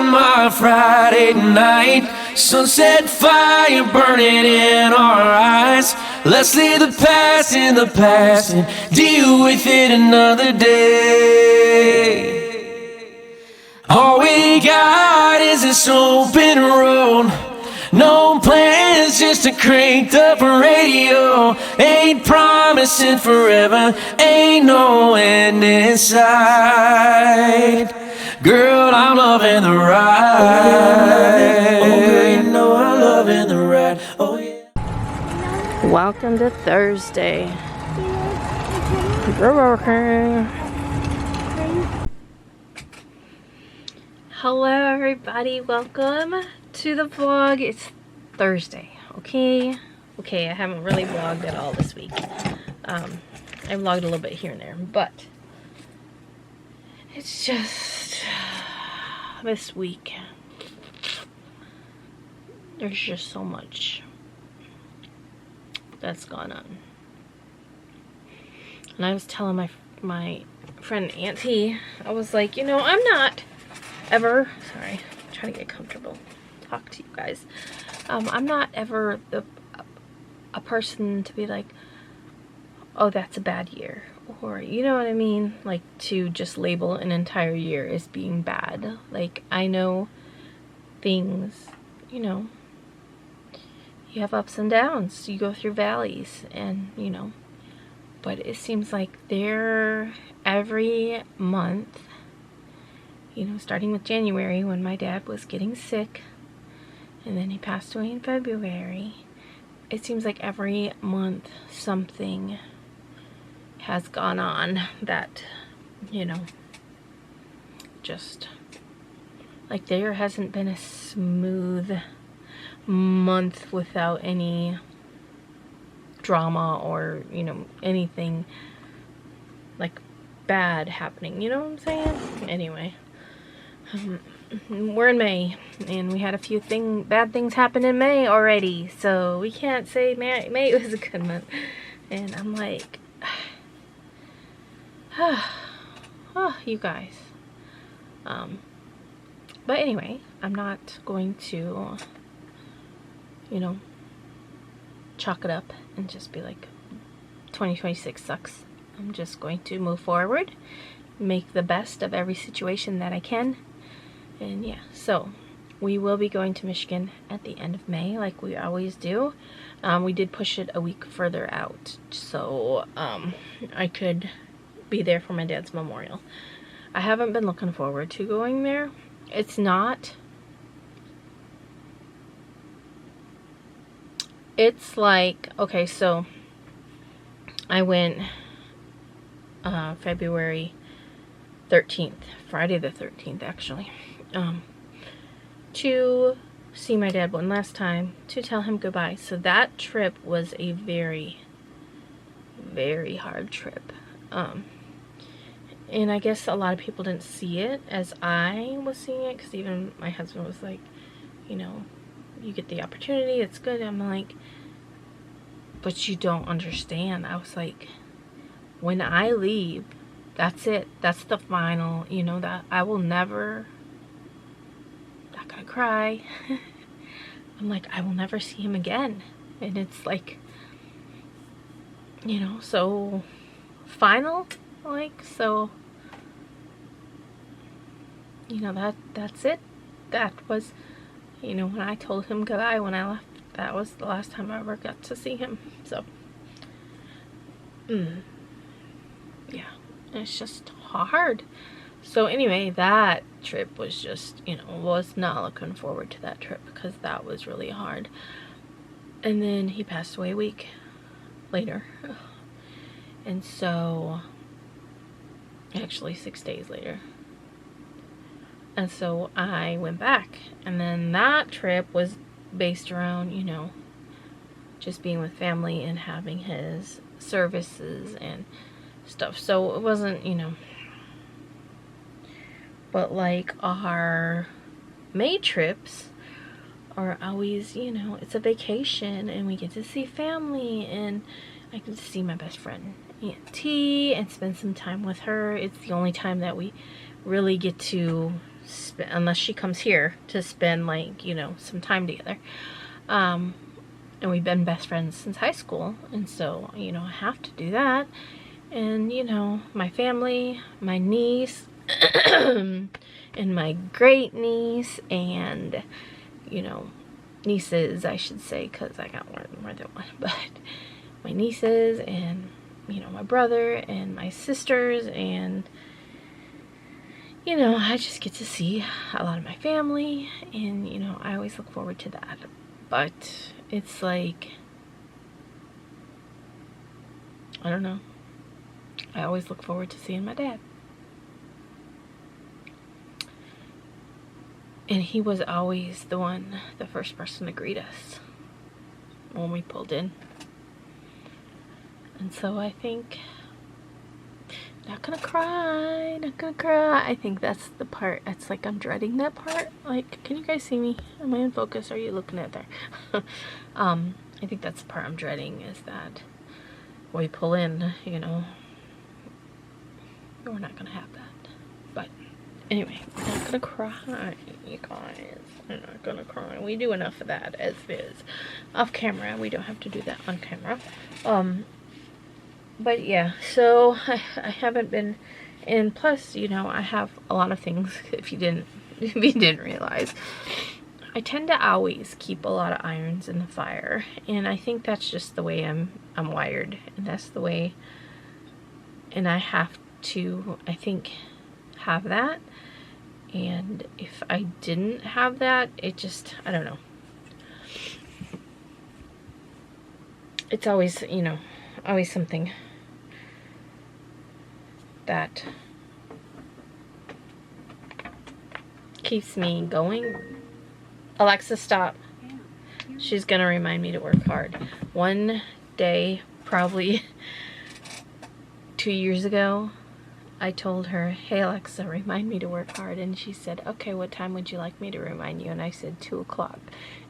on my Friday night. Sunset fire burning in our eyes. Let's leave the past in the past and deal with it another day. All we got is this open road. No plans, just a cranked up radio. Ain't promising forever, ain't no end in sight. Girl, I'm loving the ride. Oh, girl, you know I'm loving the ride. Oh, yeah. Welcome to Thursday. You're working. Hello everybody, welcome to the vlog. It's Thursday, okay? Okay, I haven't really vlogged at all this week. I vlogged a little bit here and there, but it's just this week. There's just so much that's gone on. And I was telling my friend Auntie, I was like, you know, I'm not ever, sorry, I'm trying to get comfortable, talk to you guys. I'm not ever a person to be like, oh, that's a bad year, or you know what I mean, like to just label an entire year as being bad. Like, I know things, you know, you have ups and downs, you go through valleys, and you know, but it seems like they're every month, you know, starting with January when my dad was getting sick and then he passed away in February. It seems like every month something has gone on that, you know, just like there hasn't been a smooth month without any drama or, you know, anything like bad happening, you know what I'm saying? Anyway, we're in May and we had a few bad things happen in May already, so we can't say May was a good month. And I'm like, oh, you guys. But anyway, I'm not going to, you know, chalk it up and just be like 2026 sucks. I'm just going to move forward, make the best of every situation that I can. And yeah, so we will be going to Michigan at the end of May like we always do. We did push it a week further out so I could be there for my dad's memorial. I haven't been looking forward to going there. It's not, it's like, okay, so I went February 13th, Friday the 13th actually, to see my dad one last time, to tell him goodbye. So that trip was a very, very hard trip. And I guess a lot of people didn't see it as I was seeing it, because even my husband was like, you know, you get the opportunity, it's good. I'm like, but you don't understand. I was like, when I leave, that's it. That's the final, you know, that I will never, not gonna cry. I'm like, I will never see him again. And it's like, you know, so final, like, so, you know, that's it. That was, you know, when I told him goodbye when I left, that was the last time I ever got to see him. So, yeah, it's just hard. So anyway, that trip was just, you know, was not looking forward to that trip because that was really hard. And then he passed away a week later. And so, actually 6 days later. And so I went back, and then that trip was based around, you know, just being with family and having his services and stuff. So it wasn't, you know, but like our May trips are always, you know, it's a vacation and we get to see family, and I get to see my best friend Aunt T and spend some time with her. It's the only time that we really get to unless she comes here to spend, like, you know, some time together. And we've been best friends since high school, and so, you know, I have to do that. And, you know, my family, my niece, and my great niece, and, you know, nieces, I should say, because I got more than one, but my nieces, and, you know, my brother, and my sisters, and, you know, I just get to see a lot of my family, and, you know, I always look forward to that. But it's like, I don't know, I always look forward to seeing my dad. And he was always the first person to greet us when we pulled in. And so I think, not gonna cry. I think that's the part, it's like I'm dreading that part. Like, can you guys see me? Am I in focus? Are you looking at there? I think that's the part I'm dreading, is that when we pull in, you know, we're not gonna have that. But anyway, I'm not gonna cry, you guys. I'm not gonna cry. We do enough of that as is. Off camera, we don't have to do that on camera. But yeah, so I haven't been, and plus, you know, I have a lot of things, if you didn't realize. I tend to always keep a lot of irons in the fire, and I think that's just the way I'm wired, and that's the way, and I have to, I think, have that. And if I didn't have that, it just, I don't know. It's always, you know, always something that keeps me going. Alexa, stop. She's gonna remind me to work hard. One day, probably 2 years ago, I told her, hey Alexa, remind me to work hard. And she said, okay, what time would you like me to remind you? And I said 2 o'clock.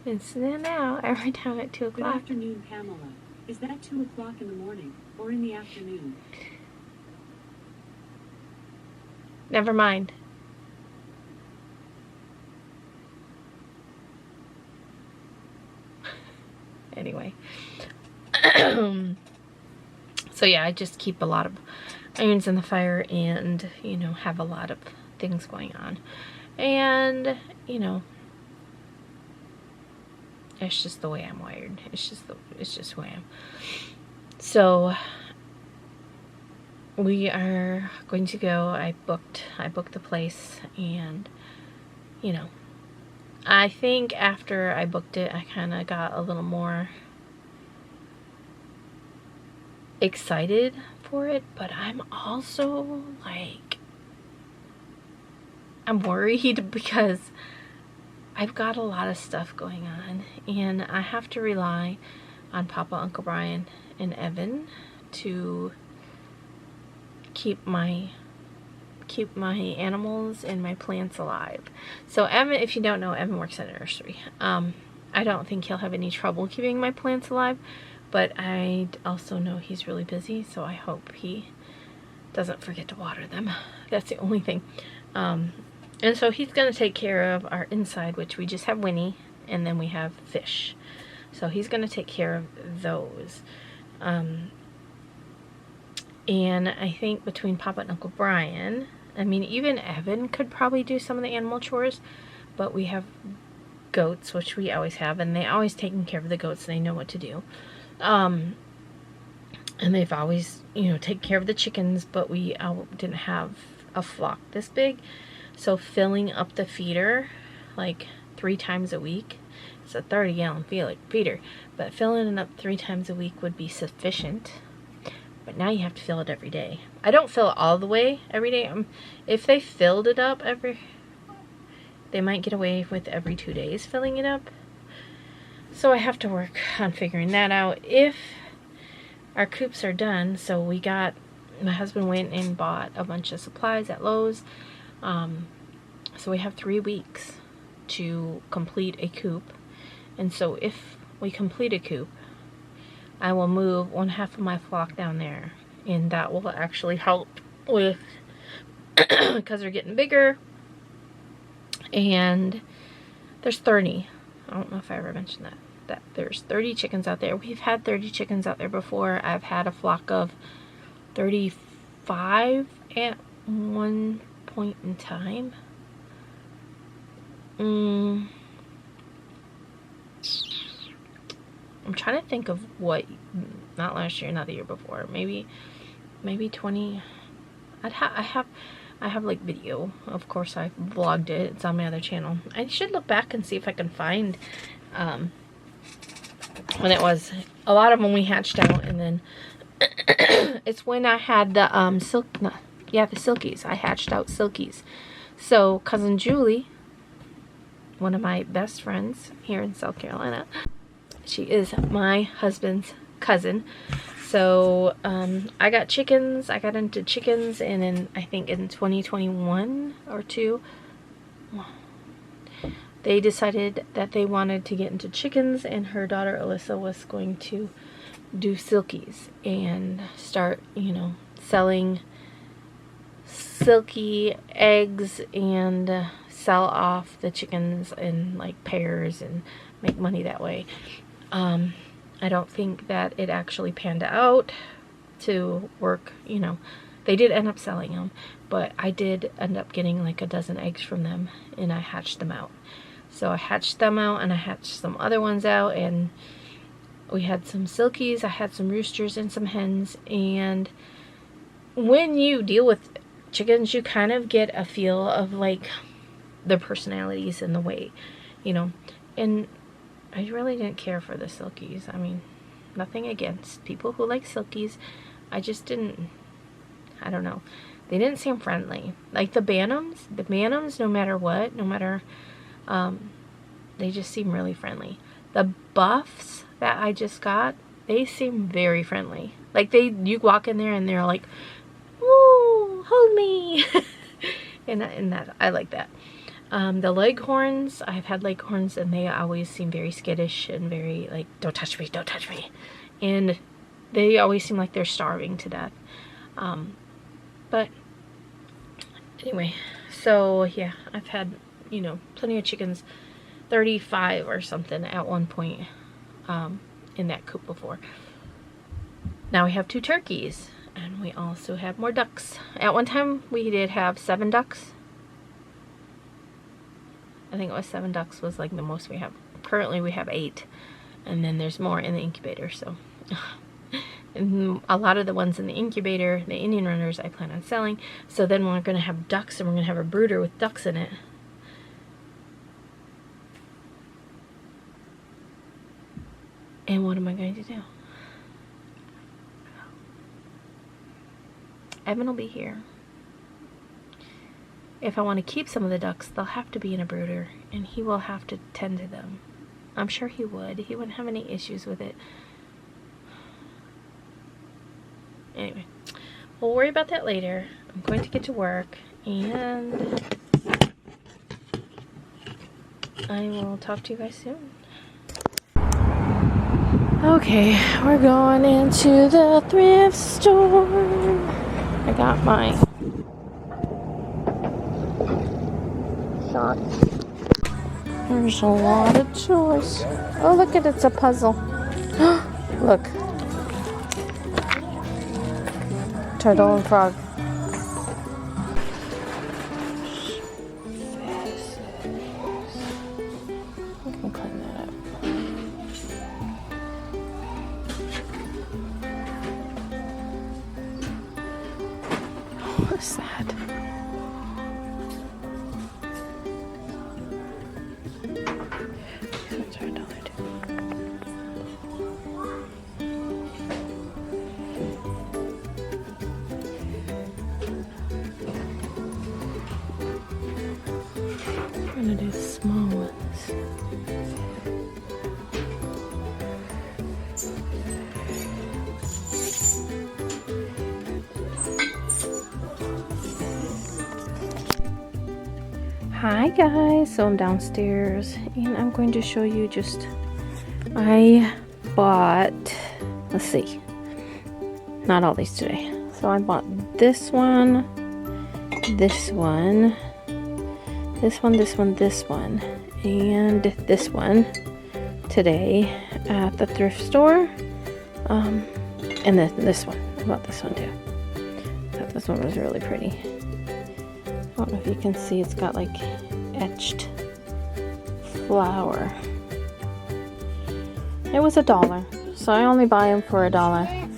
And so now, every time at 2 o'clock. Good afternoon, Pamela. Is that 2 o'clock in the morning or in the afternoon? Never mind. Anyway. So yeah, I just keep a lot of irons in the fire, and, you know, have a lot of things going on. And, you know, it's just the way I'm wired. It's just who I am. So we are going to go. I booked the place, and, you know, I think after I booked it, I kind of got a little more excited for it, but I'm also like, I'm worried because I've got a lot of stuff going on, and I have to rely on Papa, Uncle Brian, and Evan to keep my animals and my plants alive. So Evan, if you don't know, Evan works at a nursery. I don't think he'll have any trouble keeping my plants alive, but I also know he's really busy, so I hope he doesn't forget to water them. That's the only thing. And so he's going to take care of our inside, which we just have Winnie, and then we have Fish. So he's going to take care of those. And I think between Papa and Uncle Brian, I mean, even Evan could probably do some of the animal chores, but we have goats, which we always have, and they always taken care of the goats. They know what to do. And they've always, you know, taken care of the chickens, but we didn't have a flock this big. So filling up the feeder like 3 times a week, it's a 30-gallon feeder, but filling it up 3 times a week would be sufficient. But now you have to fill it every day. I don't fill it all the way every day. If they filled it up they might get away with every 2 days filling it up. So I have to work on figuring that out. If our coops are done, so my husband went and bought a bunch of supplies at Lowe's. So we have 3 weeks to complete a coop. And so if we complete a coop, I will move 1/2 of my flock down there, and that will actually help with, because they're getting bigger, and there's 30. I don't know if I ever mentioned that there's 30 chickens out there. We've had 30 chickens out there before. I've had a flock of 35 at one point in time. I'm trying to think of what, not last year, not the year before, maybe 20. I have like video. Of course, I vlogged it. It's on my other channel. I should look back and see if I can find when it was. A lot of them we hatched out, and then it's when I had the the silkies. I hatched out silkies. So cousin Julie, one of my best friends here in South Carolina, she is my husband's cousin. So I got chickens. I got into chickens, and I think in 2021 or 2, they decided that they wanted to get into chickens, and her daughter Alyssa was going to do silkies and start, you know, selling silky eggs and sell off the chickens in like pairs and make money that way. I don't think that it actually panned out to work, you know. They did end up selling them, but I did end up getting like a dozen eggs from them, and I hatched them out. So I hatched them out, and I hatched some other ones out, and we had some silkies, I had some roosters and some hens. And when you deal with chickens, you kind of get a feel of like their personalities and the way, you know. And I really didn't care for the silkies. I mean, nothing against people who like silkies. I just didn't, I don't know. They didn't seem friendly. Like the bantams, no matter what, they just seem really friendly. The buffs that I just got, they seem very friendly. Like you walk in there and they're like, "Woo, hold me." and that, I like that. The leghorns, I've had leghorns, and they always seem very skittish and very like, "Don't touch me, don't touch me." And they always seem like they're starving to death. But anyway, so yeah, I've had, you know, plenty of chickens, 35 or something at one point in that coop before. Now we have 2 turkeys, and we also have more ducks. At one time we did have 7 ducks. I think it was 7 ducks was like the most we have. Currently we have 8, and then there's more in the incubator. So and a lot of the ones in the incubator, the Indian runners, I plan on selling. So then we're going to have ducks, and we're going to have a brooder with ducks in it. And what am I going to do? Evan will be here. If I want to keep some of the ducks, they'll have to be in a brooder, and he will have to tend to them. I'm sure he would. He wouldn't have any issues with it. Anyway, we'll worry about that later. I'm going to get to work, and I will talk to you guys soon. Okay, we're going into the thrift store. I got my shots. There's a lot of choice. Oh, look at it, it's a puzzle. Look. Turtle and frog. I can clean that up. What's that? That's $1 too. I'm gonna do small ones. Hi guys, so I'm downstairs and I'm going to show you I bought, let's see, not all these today. So I bought this one, this one, this one, this one, and this one today at the thrift store. And then this one. I bought this one too. I thought this one was really pretty. I don't know if you can see, it's got like etched flower. It was $1, so I only buy them for $1.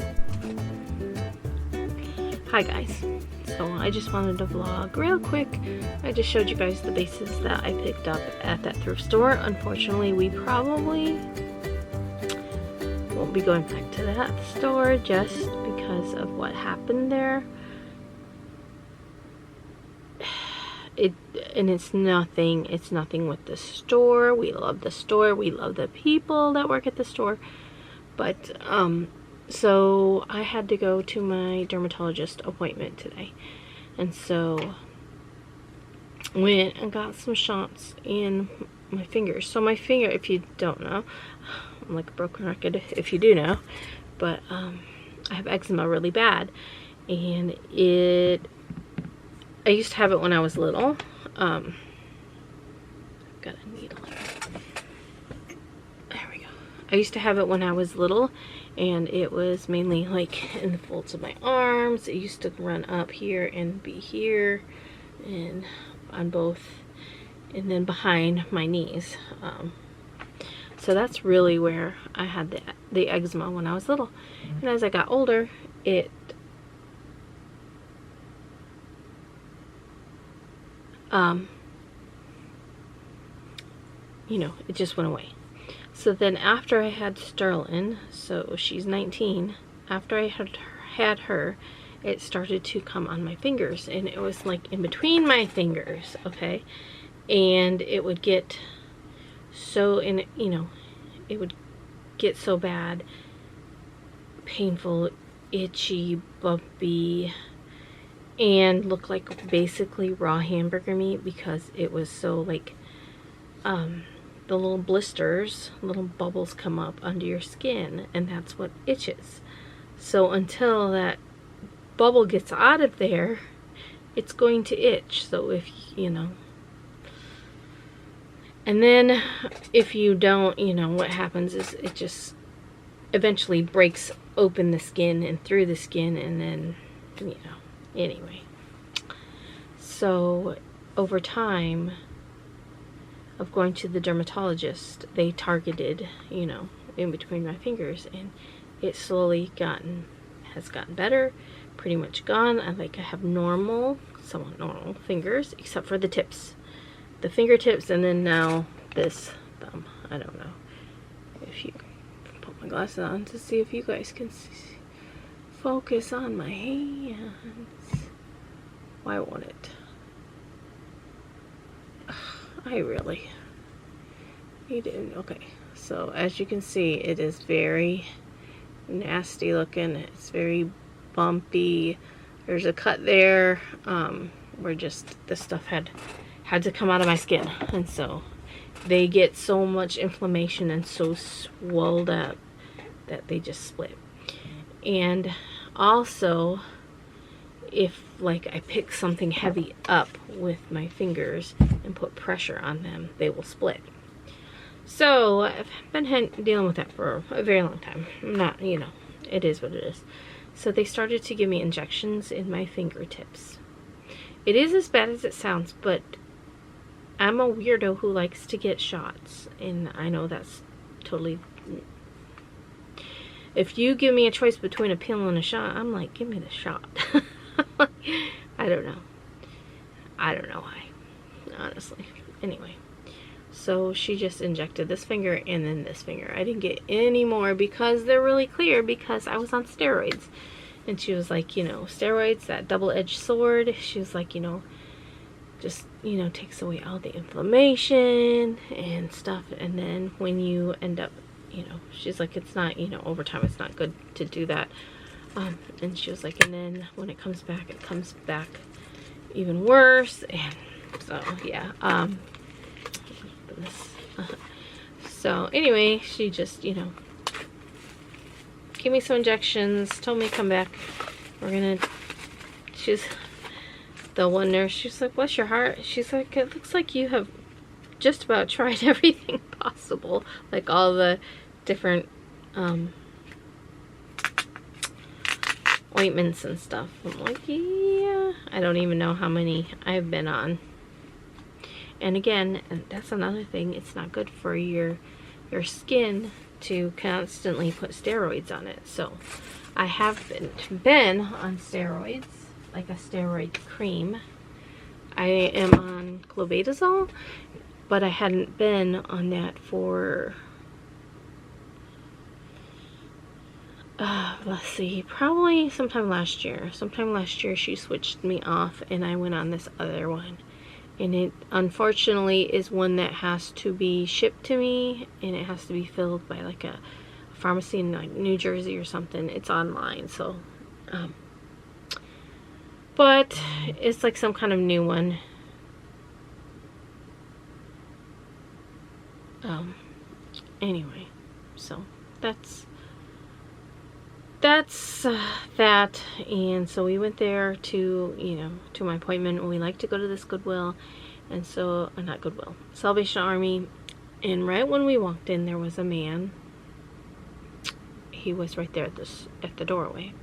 Hi guys. So I just wanted to vlog real quick. I just showed you guys the bases that I picked up at that thrift store. Unfortunately, we probably won't be going back to that store just because of what happened there. It's nothing with the store. We love the store. We love the people that work at the store. But so I had to go to my dermatologist appointment today. And so went and got some shots in my fingers. So my finger, if you don't know, I'm like a broken record if you do know, but I have eczema really bad, and I used to have it when I was little. I've got a needle here. There we go. I used to have it when I was little, and it was mainly like in the folds of my arms. It used to run up here and be here and on both, and then behind my knees. So that's really where I had the eczema when I was little. And as I got older, it you know, it just went away. So then after I had Sterling, so she's 19, after I had her, it started to come on my fingers, and it was like in between my fingers, okay? And it would get so, you know, it would get so bad, painful, itchy, bumpy, and look like basically raw hamburger meat, because it was so like, the little blisters, little bubbles come up under your skin, and that's what itches. So until that bubble gets out of there, it's going to itch. So if you know, and then if you don't, you know, what happens is it just eventually breaks open the skin and through the skin, and then, you know, anyway. So over time of going to the dermatologist, they targeted, you know, in between my fingers, and it slowly has gotten better, pretty much gone. I have normal, somewhat normal fingers, except for the tips, the fingertips, and then now this thumb. I don't know if you put my glasses on to see if you guys can focus on my hands. Why won't it? I really need it. Okay, so as you can see, it is very nasty looking. It's very bumpy. There's a cut there where just the stuff had to come out of my skin, and so they get so much inflammation and so swelled up that they just split. And also, if like I pick something heavy up with my fingers and put pressure on them, they will split. So I've been dealing with that for a very long time. I'm not, you know, it is what it is. So they started to give me injections in my fingertips. It is as bad as it sounds, but I'm a weirdo who likes to get shots, and I know that's totally... If you give me a choice between a pill and a shot, I'm like, give me the shot. I don't know. I don't know why, honestly. Anyway, so she just injected this finger and then this finger. I didn't get any more because they're really clear, because I was on steroids. And she was like, you know, steroids, that double-edged sword. She was like, you know, just, you know, takes away all the inflammation and stuff. And then when you end up, you know, she's like, it's not, you know, over time, it's not good to do that. And she was like, and then when it comes back even worse. And so, yeah. So anyway, she just, you know, gave me some injections, told me to come back. the one nurse, she's like, bless your heart. She's like, it looks like you have just about tried everything possible. Like all the different ointments and stuff. I'm like, yeah. I don't even know how many I've been on. And again, and that's another thing, it's not good for your skin to constantly put steroids on it. So I have been on steroids, like a steroid cream. I am on clobetasol, but I hadn't been on that for let's see, probably sometime last year. Sometime last year she switched me off and I went on this other one. And it unfortunately is one that has to be shipped to me, and it has to be filled by like a pharmacy in like New Jersey or something. It's online, so but it's like some kind of new one. Anyway, so that's that. And so we went there to, you know, to my appointment. We like to go to this Goodwill, and so not Goodwill, Salvation Army. And right when we walked in, there was a man. He was right there at the doorway,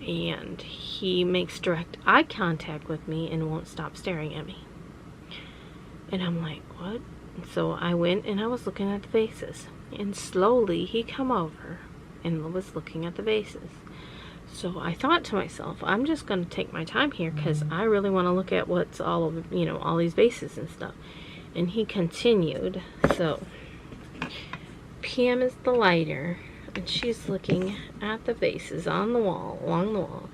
and he makes direct eye contact with me and won't stop staring at me. And I'm like, what? So I went and I was looking at the vases, and slowly he come over and was looking at the vases. So I thought to myself, I'm just going to take my time here because I really want to look at what's all over, you know, all these vases and stuff. And he continued. So Pam is the lighter, and she's looking at the vases on the wall, along the wall,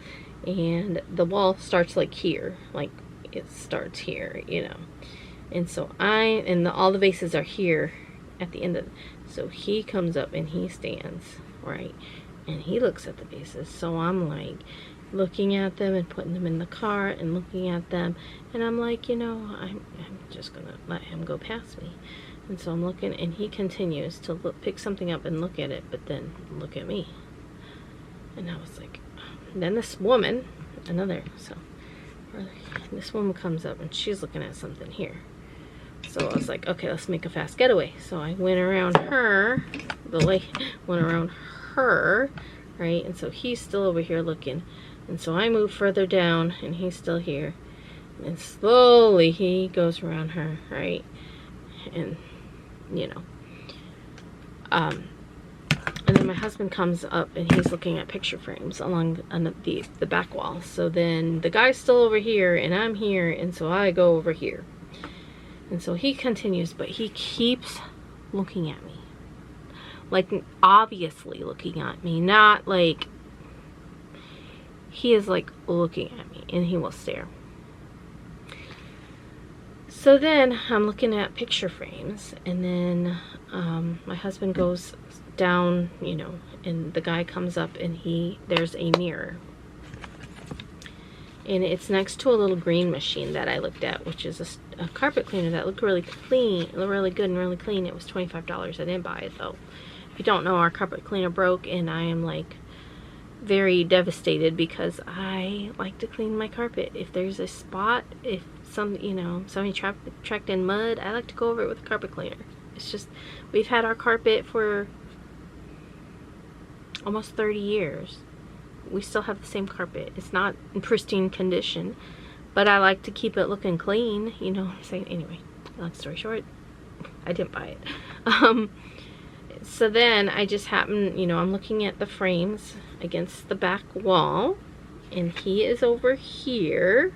and the wall starts like here, like it starts here, you know. And so all the vases are here at the end of it. So he comes up and he stands, right, and he looks at the vases. So I'm like looking at them and putting them in the cart and looking at them, and I'm like, you know, I'm just gonna let him go past me. And so I'm looking, and he continues to pick something up and look at it, but then look at me. And I was like, then this woman, this woman comes up and she's looking at something here. So I was like, okay, let's make a fast getaway. So I went around her, went around her, right? And so he's still over here looking. And so I moved further down, and he's still here. And slowly he goes around her, right? And, you know. And then my husband comes up, and he's looking at picture frames along the back wall. So then the guy's still over here, and I'm here, and so I go over here. And so he continues, but he keeps looking at me. Like, obviously looking at me. Not like, he is like looking at me, and he will stare. So then I'm looking at picture frames, and then my husband goes down, you know, and the guy comes up, and there's a mirror. And it's next to a little green machine that I looked at, which is a carpet cleaner that looked really clean, really good and really clean. It was $25. I didn't buy it though. If you don't know, our carpet cleaner broke, and I am like very devastated because I like to clean my carpet. If there's a spot, if somebody tracked in mud, I like to go over it with a carpet cleaner. It's just, we've had our carpet for almost 30 years. We still have the same carpet. It's not in pristine condition, but I like to keep it looking clean, you know what I'm saying? Anyway, long story short, I didn't buy it. So then I just happen, you know, I'm looking at the frames against the back wall, and he is over here,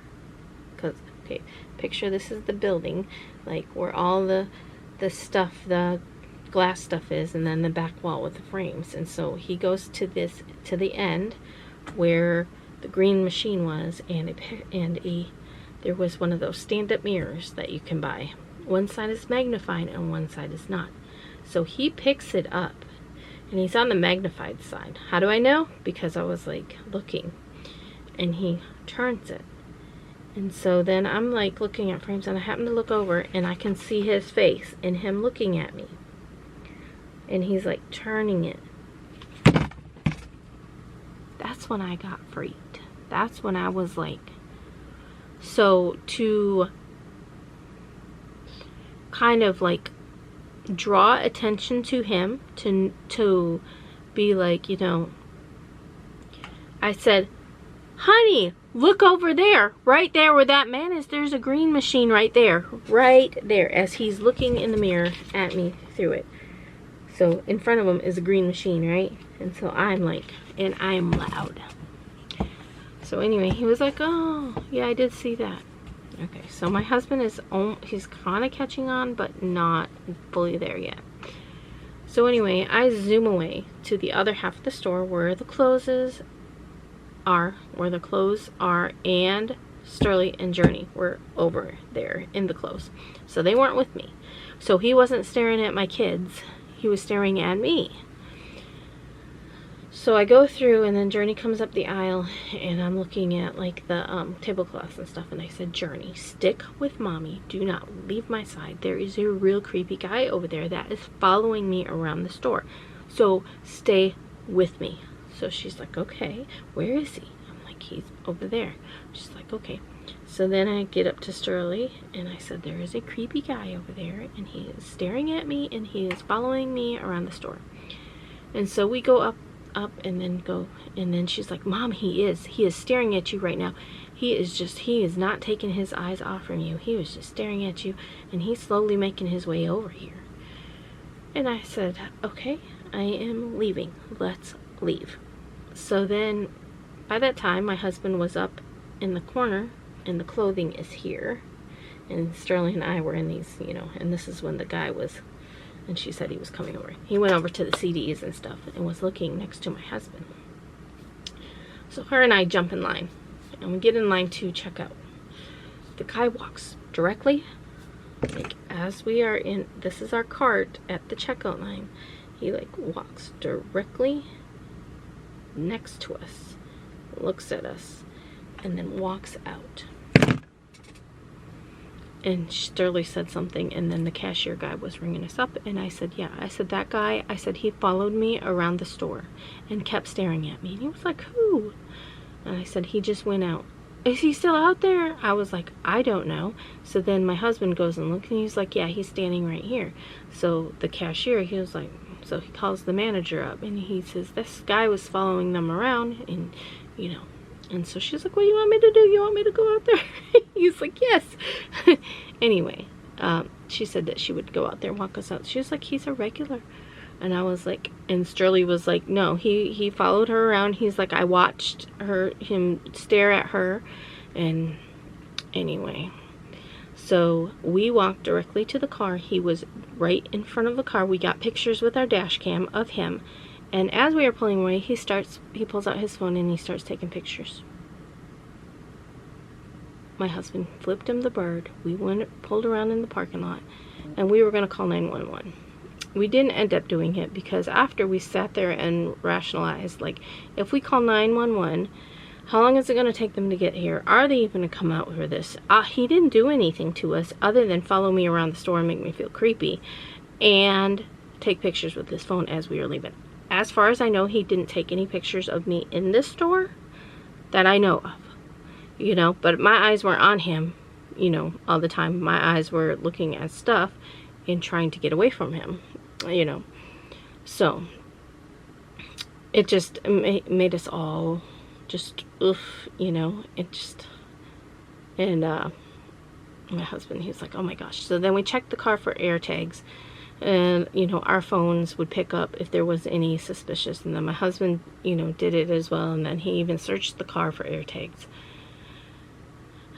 because, okay, picture this is the building, like where all the stuff, the glass stuff is, and then the back wall with the frames. And so he goes to the end where the green machine was, and there was one of those stand-up mirrors that you can buy. One side is magnified and one side is not. So he picks it up, and he's on the magnified side. How do I know? Because I was like looking, and he turns it. And so then I'm like looking at frames, and I happen to look over, and I can see his face and him looking at me. And he's like turning it. That's when I got freaked. That's when I was like, So to kind of like draw attention to him, to be like, you know, I said, honey, look over there, right there where that man is. There's a green machine right there, as he's looking in the mirror at me through it. So in front of him is a green machine, right? And so I'm like, and I'm loud. So anyway, he was like, oh, yeah, I did see that. Okay, so my husband is, he's kind of catching on, but not fully there yet. So anyway, I zoom away to the other half of the store where the clothes are, and Sterling and Journey were over there in the clothes. So they weren't with me. So he wasn't staring at my kids. He was staring at me. So I go through, and then Journey comes up the aisle, and I'm looking at like the tablecloths and stuff, and I said, Journey, stick with mommy. Do not leave my side. There is a real creepy guy over there that is following me around the store. So stay with me. So she's like, okay, where is he? I'm like, he's over there. She's like, okay. So then I get up to Sterling, and I said, there is a creepy guy over there, and he is staring at me, and he is following me around the store. And so we go up, and then she's like, Mom, he is staring at you right now. He is not taking his eyes off from you. He was just staring at you, and he's slowly making his way over here. And I said, okay, I am leaving. Let's leave. So then by that time, my husband was up in the corner, and the clothing is here, and Sterling and I were in these, you know, and this is when the guy was, and she said he was coming over. He went over to the CDs and stuff and was looking next to my husband. So her and I jump in line, and we get in line to check out. The guy walks directly, like as we are in, this is our cart at the checkout line, he like walks directly next to us, looks at us, and then walks out. And Sterling said something, and then the cashier guy was ringing us up, and I said, yeah, I said, that guy, I said, he followed me around the store and kept staring at me. And he was like, who? And I said, he just went out. Is he still out there? I was like, I don't know. So then my husband goes and looks, and he's like, yeah, he's standing right here. So the cashier, he was like, so he calls the manager up, and he says, this guy was following them around, and, you know, and so she's like, what do you want me to do? You want me to go out there? He's like, yes. Anyway, she said that she would go out there and walk us out. She was like, he's a regular. And I was like, and Sterling was like, no, he followed her around. He's like, I watched him stare at her. And anyway, so we walked directly to the car. He was right in front of the car. We got pictures with our dash cam of him. And as we were pulling away, he pulls out his phone and he starts taking pictures. My husband flipped him the bird. We pulled around in the parking lot, and we were going to call 911. We didn't end up doing it because after we sat there and rationalized, like, if we call 911, how long is it going to take them to get here? Are they even going to come out for this? He didn't do anything to us other than follow me around the store and make me feel creepy and take pictures with his phone as we were leaving. As far as I know, he didn't take any pictures of me in this store that I know of, you know, but my eyes weren't on him, you know, all the time. My eyes were looking at stuff and trying to get away from him, you know. So it just made us all just, oof, you know, it just, and my husband, he's like, oh my gosh. So then we checked the car for air tags. And, you know, our phones would pick up if there was any suspicious. And then my husband, you know, did it as well. And then he even searched the car for air tags.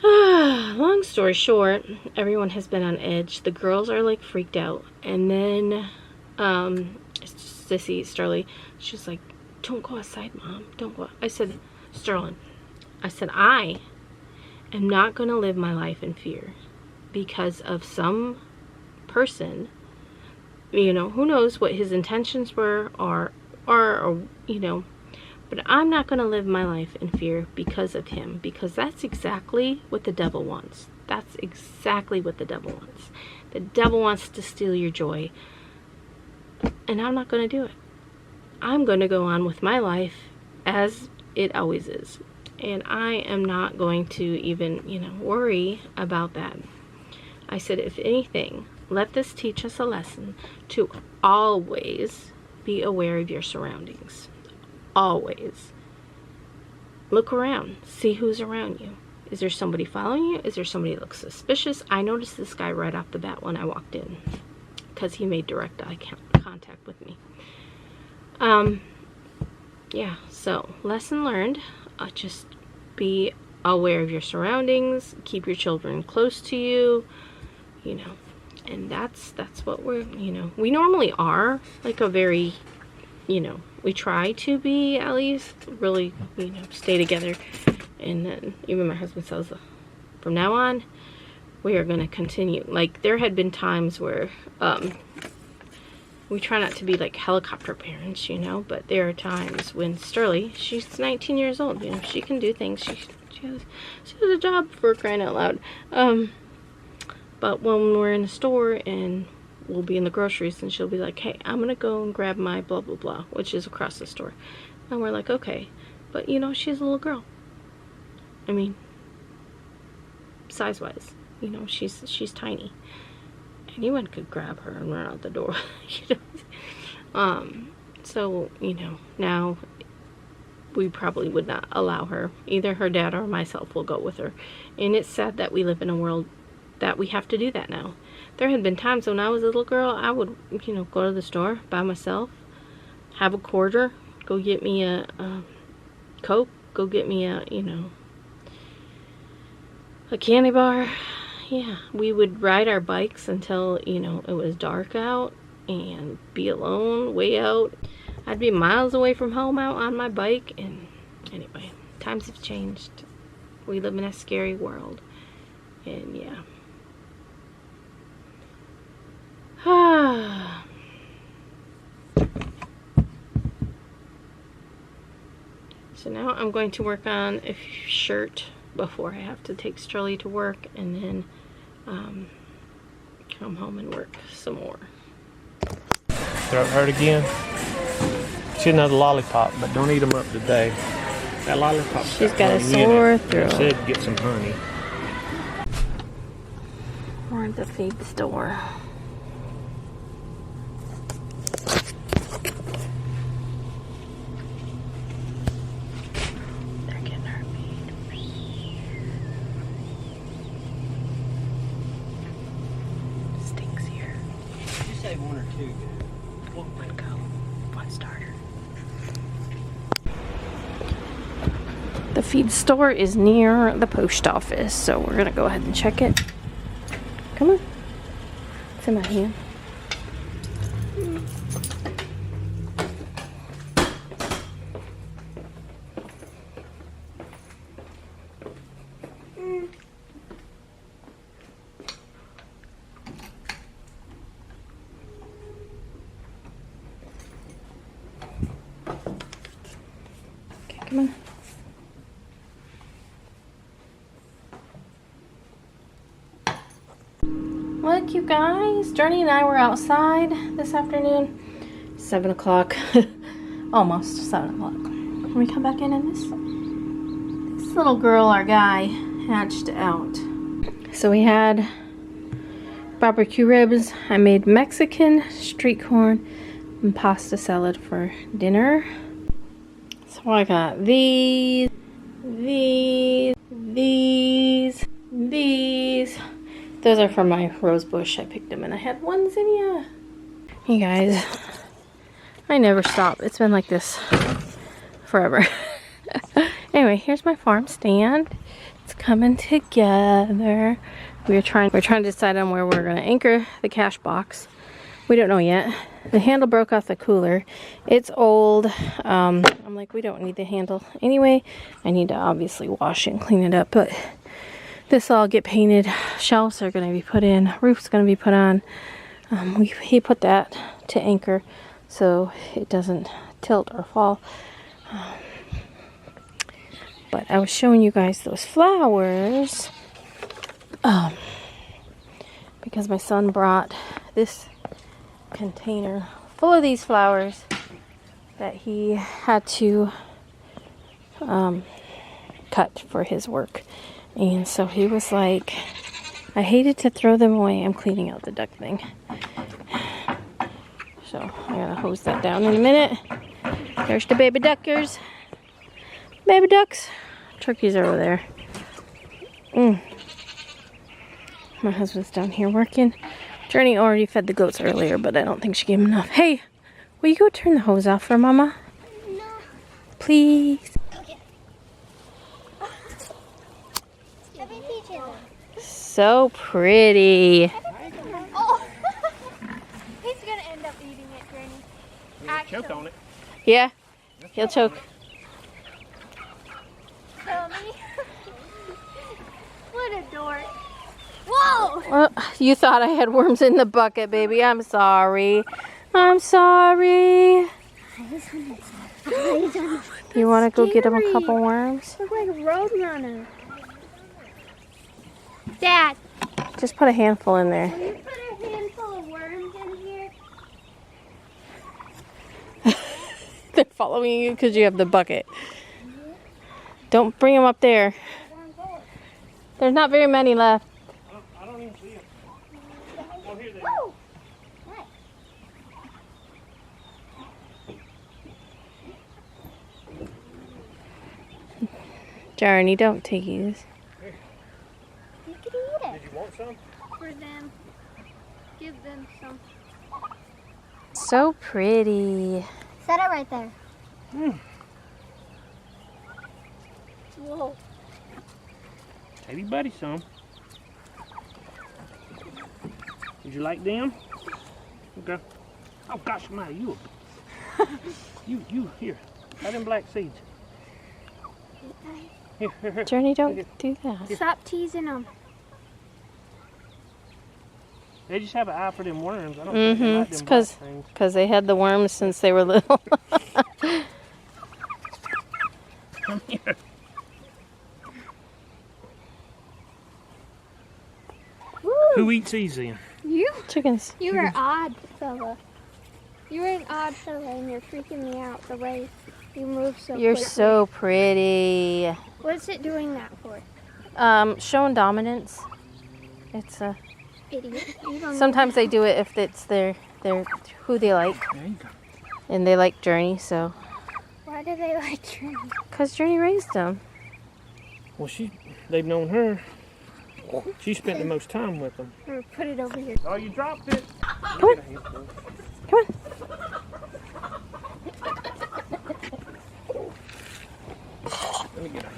Long story short, everyone has been on edge. The girls are, like, freaked out. And then, Sissy, Sterling, she's like, don't go outside, Mom. Don't go. I said, Sterling, I said, I am not going to live my life in fear because of some person. You know, who knows what his intentions were or you know, but I'm not going to live my life in fear because of him, because that's exactly what the devil wants. That's exactly what the devil wants. The devil wants to steal your joy, and I'm not going to do it. I'm going to go on with my life as it always is, And I am not going to even, you know, worry about that. I said, if anything, let this teach us a lesson to always be aware of your surroundings. Always. Look around. See who's around you. Is there somebody following you? Is there somebody that looks suspicious? I noticed this guy right off the bat when I walked in, because he made direct eye contact with me. Yeah, so lesson learned. Just be aware of your surroundings. Keep your children close to you, you know. And that's what we're, you know, we normally are like a very, you know, we try to be at least really, you know, stay together. And then even my husband says, from now on, we are going to continue. Like, there had been times where we try not to be like helicopter parents, you know, but there are times when Sterling, she's 19 years old, you know, she can do things. She has a job, for crying out loud. But when we're in the store and we'll be in the groceries and she'll be like, hey, I'm gonna go and grab my blah blah blah, which is across the store. And we're like, okay. But you know, she's a little girl. I mean, size wise, you know, she's tiny. Anyone could grab her and run out the door. You know? So, you know, now we probably would not allow her. Either her dad or myself will go with her. And it's sad that we live in a world that we have to do that now. There had been times when I was a little girl, I would, you know, go to the store by myself, have a quarter, go get me a Coke, go get me a, you know, a candy bar. Yeah, we would ride our bikes until, you know, it was dark out and be alone, way out. I'd be miles away from home out on my bike. And anyway, times have changed. We live in a scary world. And yeah. So now I'm going to work on a shirt before I have to take Sterling to work, and then come home and work some more. Throat hurt again? She had another lollipop, but don't eat them up today. That lollipop. She's got a sore throat. I said get some honey. We're at the feed store. They're getting our feed. Stinks here. You say one or two. One go. One starter. The feed store is near the post office, so we're gonna go ahead and check it. Come on. It's in my hand. Okay, come on. Look, you guys, Journey and I were outside this afternoon. 7 o'clock. Almost 7 o'clock. Can we come back in this little girl, our guy, hatched out. So we had barbecue ribs. I made Mexican street corn and pasta salad for dinner. So I got these. Those are from my rose bush. I picked them and I had one zinnia. You guys, I never stop. It's been like this forever. Anyway, here's my farm stand. It's coming together. We're trying to decide on where we're gonna anchor the cash box. We don't know yet. The handle broke off the cooler. It's old. I'm like, we don't need the handle anyway. I need to obviously wash it and clean it up, but this will all get painted. Shelves are going to be put in. Roof's going to be put on. He put that to anchor so it doesn't tilt or fall. But I was showing you guys those flowers because my son brought this container full of these flowers that he had to cut for his work. And so he was like, I hated to throw them away. I'm cleaning out the duck thing. So I'm gonna hose that down in a minute. There's the baby duckers. Baby ducks. Turkeys are over there. My husband's down here working. Journey already fed the goats earlier, but I don't think she gave him enough. Hey, will you go turn the hose off for Mama? No. Please. Okay. Happy peaches. So pretty. Oh. He's gonna end up eating it, Granny. Choke on it. Yeah, he'll choke. Tell me. What a dork. Whoa! Well, you thought I had worms in the bucket, baby. I'm sorry. I'm sorry. You want to go get him a couple worms? Look like a roadrunner. Dad, Just put a handful in there. will you put a handful of worms in here? They're following you because you have the bucket. Don't bring them up there. There's not very many left. I don't even see it. Oh, here they are. Woo! Journey, don't take these. You can eat it. Did you want some? For them. Give them some. So pretty. Set it right there. Whoa. Maybe buddy some. Did you like them? Okay. Oh gosh, almighty, you here. Try them black seeds. Here. Journey, don't do that. Stop teasing them. They just have an eye for them worms. I don't think they like It's them black things. because they had the worms since they were little. Come here. Who eats these then? You? Chickens. You were odd, fella. You were an odd fella, and you're freaking me out the way you move so You're quickly. so pretty. What's it doing that for? Showing dominance. It's a. Idiot. You don't Sometimes they do it if it's their who they like, There you go. and they like Journey. So, Why do they like Journey? cause Journey raised them. Well, they've known her. She spent the most time with them. Or put it over here. Oh, you dropped it. Come on. Come on. Let me get her.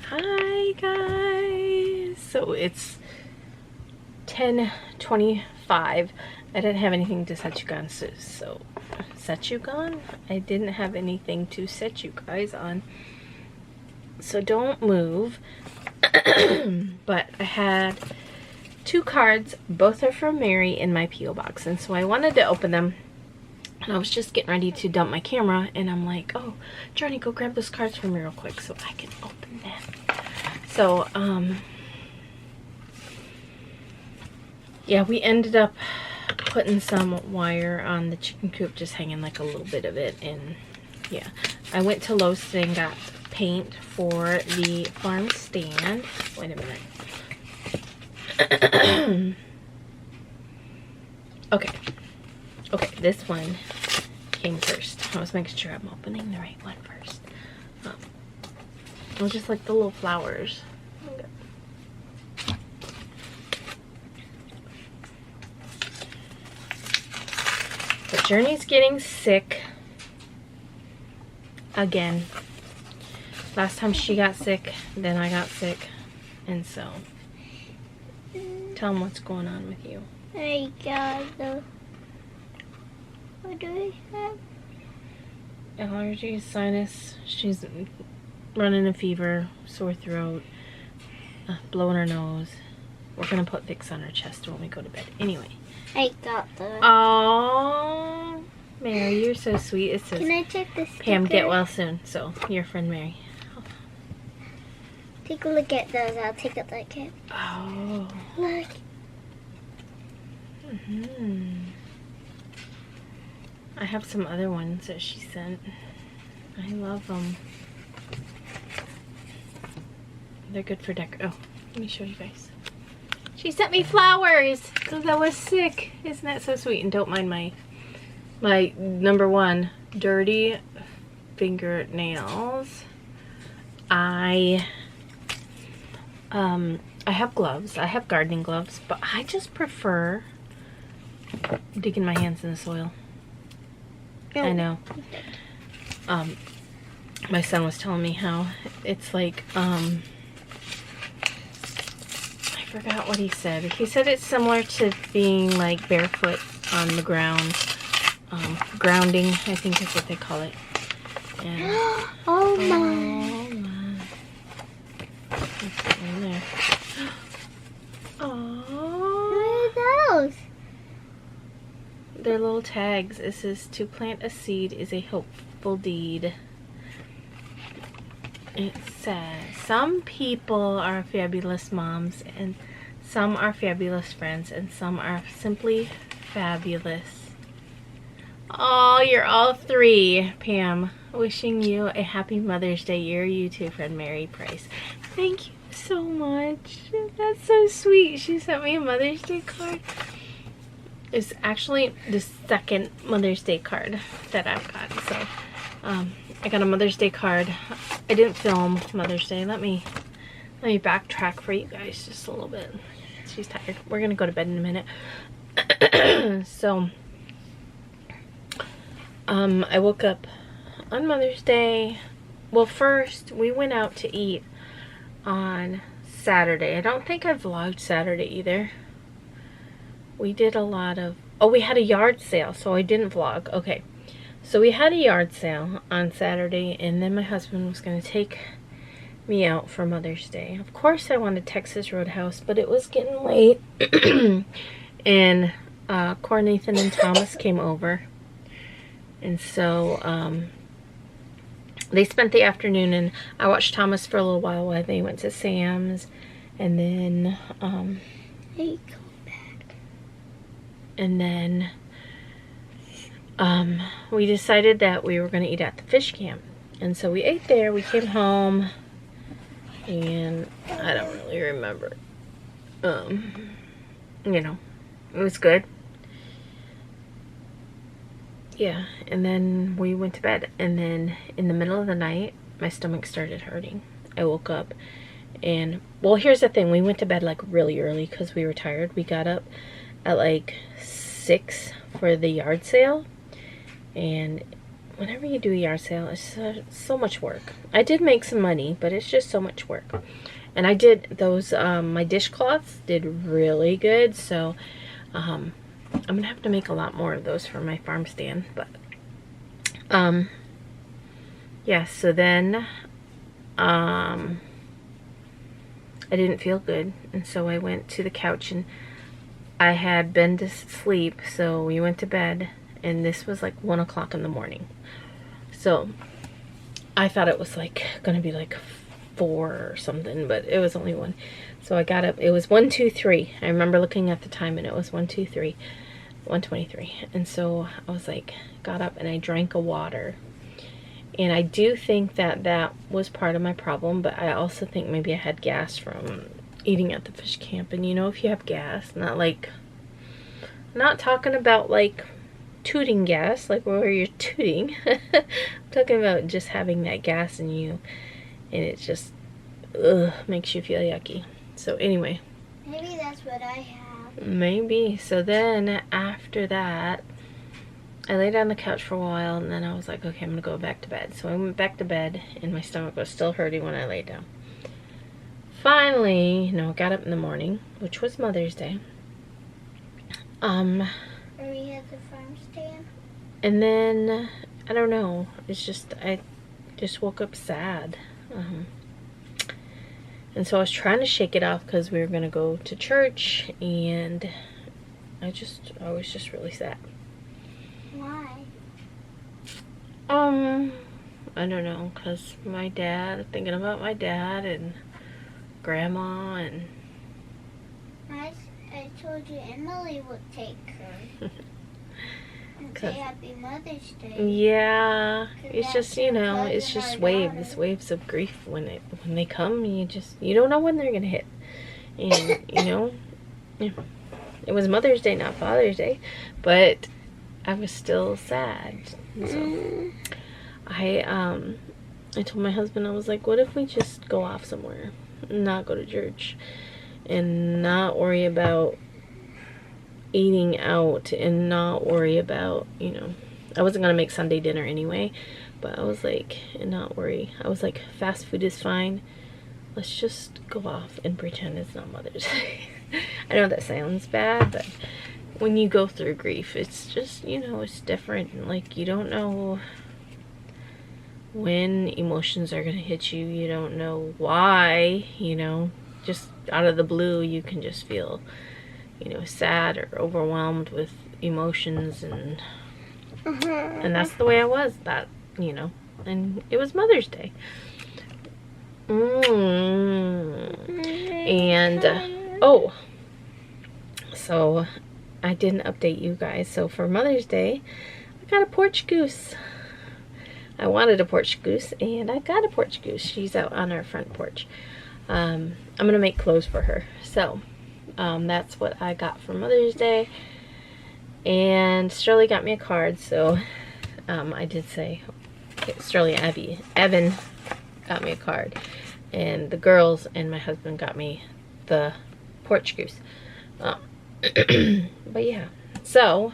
Hi guys. So it's 10:25. I didn't have anything to set you guys on. I didn't have anything to set you guys on. So don't move. But I had 2 cards. Both are from Mary in my P.O. box. And so I wanted to open them. And I was just getting ready to dump my camera. And I'm like, oh, Journey, go grab those cards for me real quick so I can open them. So, yeah, we ended up putting some wire on the chicken coop, just hanging like a little bit of it. And yeah, I went to Lowe's today and got paint for the farm stand. Wait a minute. Okay, this one came first. I was making sure I'm opening the right one first. It was just like the little flowers. But Journey's getting sick again. Last time she got sick, then I got sick. And so, tell them what's going on with you. Hey guys, what do we have? Allergies, sinus, she's running a fever, sore throat, blowing her nose. We're gonna put Vicks on her chest when we go to bed. Anyway. I got the. Aww, Mary, you're so sweet. It says, Can I check this? Pam, get well soon. So, your friend Mary. Take a look at those. I'll take a look at. Oh. Look. I have some other ones that she sent. I love them. They're good for Oh, let me show you guys. She sent me flowers because I was sick. Isn't that so sweet? And don't mind my number one, dirty fingernails. I have gloves. I have gardening gloves, but I just prefer digging my hands in the soil. Oh. I know. My son was telling me how it's like, I forgot what he said. He said it's similar to being like barefoot on the ground. Grounding, I think is what they call it. And, Oh my. oh my. Let's get in there. Oh. What are those? They're little tags. It says, to plant a seed is a hopeful deed. It says, some people are fabulous moms, and some are fabulous friends, and some are simply fabulous. Oh, you're all three, Pam. Wishing you a happy Mother's Day. You're you too, friend Mary Price. Thank you so much. That's so sweet. She sent me a Mother's Day card. It's actually the second Mother's Day card that I've got. So, I got a Mother's Day card. I didn't film Mother's Day. Let me backtrack for you guys just a little bit. She's tired. We're gonna go to bed in a minute. So, I woke up on Mother's Day. Well, first we went out to eat on Saturday. I don't think I vlogged Saturday either. We did a lot of, we had a yard sale, so I didn't vlog. Okay, so we had a yard sale on Saturday, and then my husband was going to take me out for Mother's Day. Of course I wanted Texas Roadhouse, but it was getting late. And Cor, Nathan, and Thomas came over, and so they spent the afternoon, and I watched Thomas for a little while they went to Sam's, and then Hey, come back. and then we decided that we were going to eat at the fish camp, and so we ate there. We came home, and I don't really remember. You know, it was good. Yeah, and then we went to bed, and then in the middle of the night, my stomach started hurting. I woke up, and, well, here's the thing. We went to bed, like, really early because we were tired. We got up at, like, 6 for the yard sale, and whenever you do a yard sale, it's so much work. I did make some money, but it's just so much work. And I did those, my dishcloths did really good, so, I'm gonna have to make a lot more of those for my farm stand, but yeah, so then I didn't feel good, and so I went to the couch, and I had been to sleep, so we went to bed, and this was like 1 o'clock in the morning. So I thought it was like gonna be like 4 or something, but it was only 1. So I got up. It was 1:23. I remember looking at the time, and it was 1:23, 1:23. And so I was like, got up and I drank a water. And I do think that that was part of my problem, but I also think maybe I had gas from eating at the fish camp. And you know, if you have gas, not talking about like tooting gas, like where you're tooting. I'm talking about just having that gas in you, and it just makes you feel yucky. So anyway, Maybe that's what I have. maybe. So then after that, I laid on the couch for a while, and then I was like, okay, I'm gonna go back to bed. So I went back to bed, and my stomach was still hurting when I laid down. Finally, you know, got up in the morning, which was Mother's Day. Are we at the farm stand? And then I don't know. It's just I just woke up sad. And so I was trying to shake it off because we were gonna go to church, and I was just really sad. Why? I don't know, because my dad, thinking about my dad and grandma, and I I told you Emily would take her. And say Happy Mother's Day. Yeah, it's just, you know, it's just waves of grief when they come. You don't know when they're gonna hit, and you know, yeah. It was Mother's Day, not Father's Day, but I was still sad. So I told my husband, I was like, what if we just go off somewhere, not go to church, and not worry about eating out, and not worry about, you know, I wasn't gonna make Sunday dinner anyway, but I was like, and not worry. I was like, fast food is fine. Let's just go off and pretend it's not Mother's Day. I know that sounds bad, but when you go through grief, it's just, you know, it's different. Like, you don't know when emotions are gonna hit you. You don't know why, you know, just out of the blue, you can just feel, you know, sad or overwhelmed with emotions, and that's the way I was, that, you know, and it was Mother's Day. And oh, so I didn't update you guys. So for Mother's Day, I got a porch goose. I wanted a porch goose, and I got a porch goose. She's out on our front porch. I'm gonna make clothes for her. So that's what I got for Mother's Day. And Sterling got me a card. So I did say Sterling, Evan got me a card, and the girls and my husband got me the porch goose. But yeah, so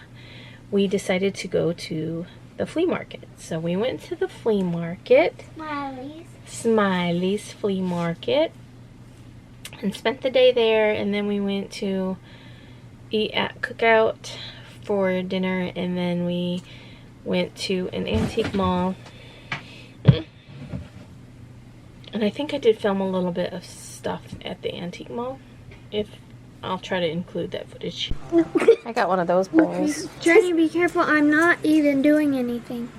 we decided to go to the flea market. So we went to the flea market, Smiley's flea market, and spent the day there. And then we went to eat at Cookout for dinner, and then we went to an antique mall. And I think I did film a little bit of stuff at the antique mall. I'll try to include that footage. I got one of those bowls. Jenny, be careful. I'm not even doing anything.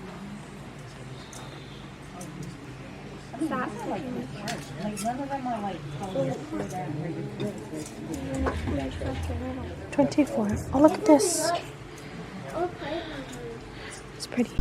Stop. 24. Oh, look at this. It's pretty.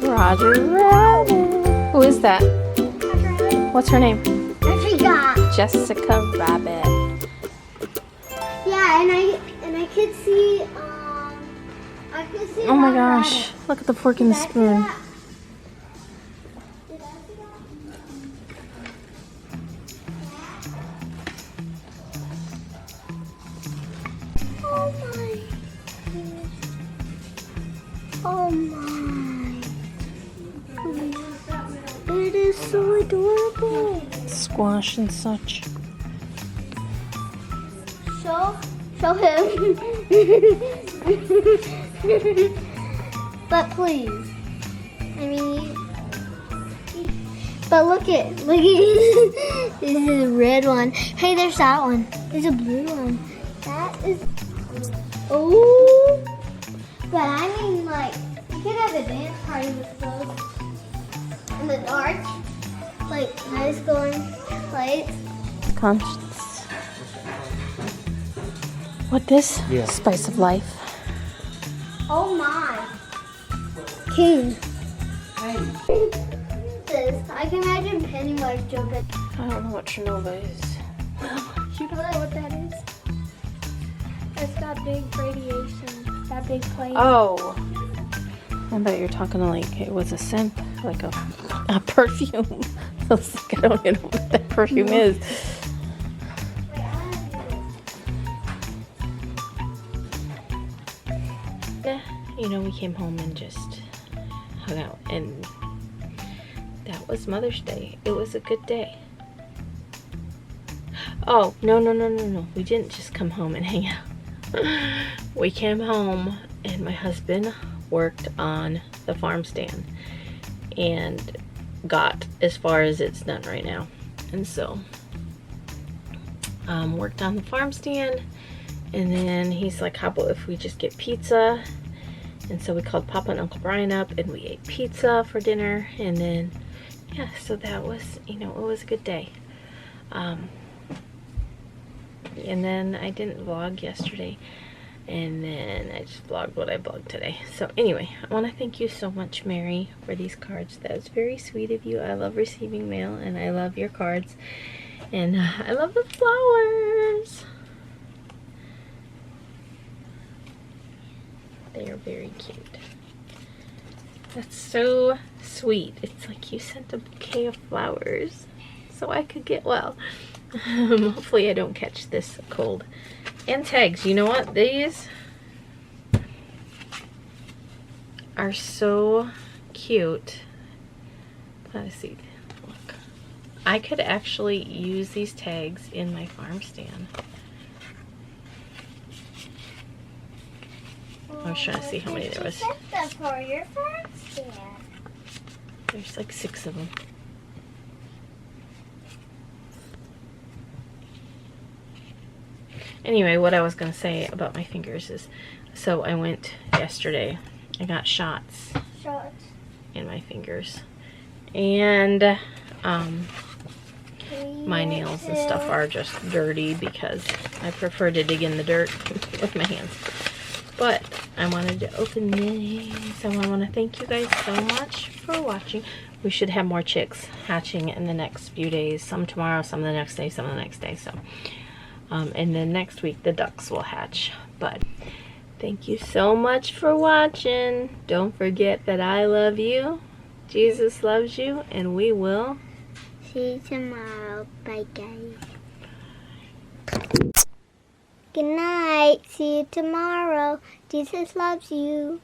Roger Rabbit. Who is that? What's her name? I forgot. Jessica Rabbit. Yeah, and I could see Oh my gosh! Rabbit. Look at the fork and the spoon. Oh my! Oh my! It is so adorable. Squash and such. Show him. But please. I mean, but look at this is a red one. Hey, there's that one. There's a blue one. That is but I mean like could have a dance party with clothes in the dark, like high school lights. Conscience. What this? Yeah. Spice of life. Oh my. King. This. I can imagine Pennywise jumping. I don't know what Chernobyl is. You don't know what that is? It's got big radiation. That big plate. Oh. I thought you were talking like it was a scent, like a perfume. I was like, I don't even know what that perfume is. Yeah, you know, we came home and just hung out, and that was Mother's Day. It was a good day. Oh, no. We didn't just come home and hang out. We came home and my husband worked on the farm stand and got as far as it's done right now. And so, worked on the farm stand, and then he's like, how about if we just get pizza? And so we called Papa and Uncle Brian up and we ate pizza for dinner, and then, yeah, so that was, you know, it was a good day. And then I didn't vlog yesterday, and then I just vlogged what I vlogged today. So anyway, I want to thank you so much, Mary, for these cards. That was very sweet of you. I love receiving mail, and I love your cards, and I love the flowers. They are very cute. That's so sweet. It's like you sent a bouquet of flowers so I could get well. Hopefully I don't catch this cold. And tags. You know what? These are so cute. Let's see. Look. I could actually use these tags in my farm stand. I was trying to see how many there was. For your farm stand. There's like 6 of them. Anyway, what I was going to say about my fingers is, so I went yesterday, I got shots in my fingers, and my nails and stuff are just dirty because I prefer to dig in the dirt with my hands. But I wanted to open these, so I want to thank you guys so much for watching. We should have more chicks hatching in the next few days, some tomorrow, some the next day, some the next day, so... and then next week the ducks will hatch. But thank you so much for watching. Don't forget that I love you, Jesus loves you, and we will see you tomorrow. Bye, guys. Good night. See you tomorrow. Jesus loves you.